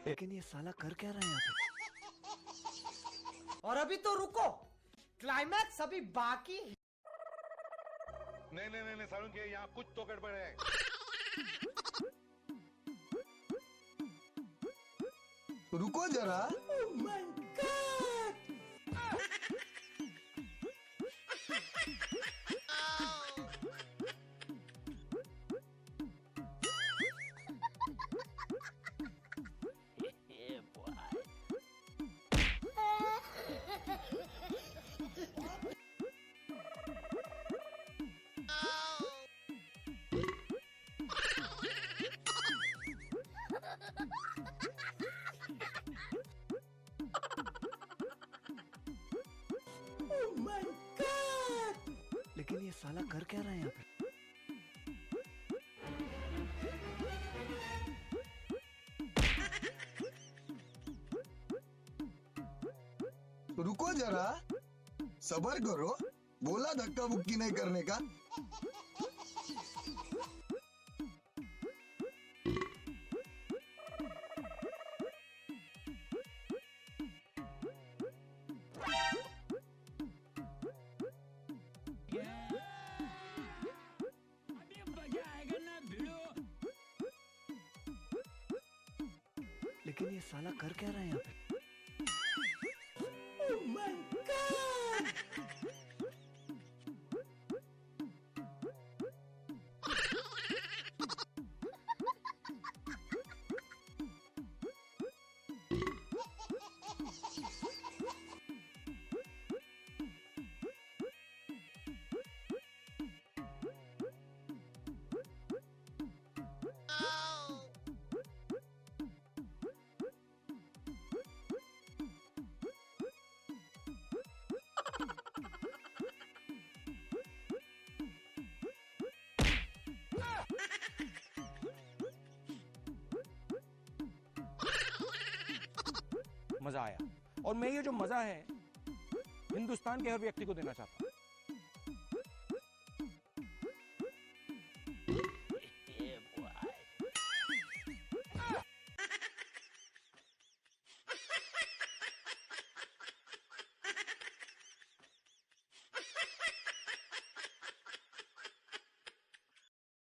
लेकिन ये साला कर क्या रहा है यहाँ पे? और अभी तो रुको, क्लाइमैक्स अभी बाकी है। नहीं नहीं नहीं सारुण के यहाँ कुछ तो गड़बड़ है। रुको जरा। Oh my God! Oh my God! लेकिन ये साला कर क्या रहा है यहाँ पे? रुको जरा, सबर करो। बोला धक्का मुक्की नहीं करने का। लेकिन ये साला कर क्या रहा है यहाँ पे? Oh my God! मजा आया, और मैं ये जो मजा है हिंदुस्तान के हर व्यक्ति को देना चाहता हूँ।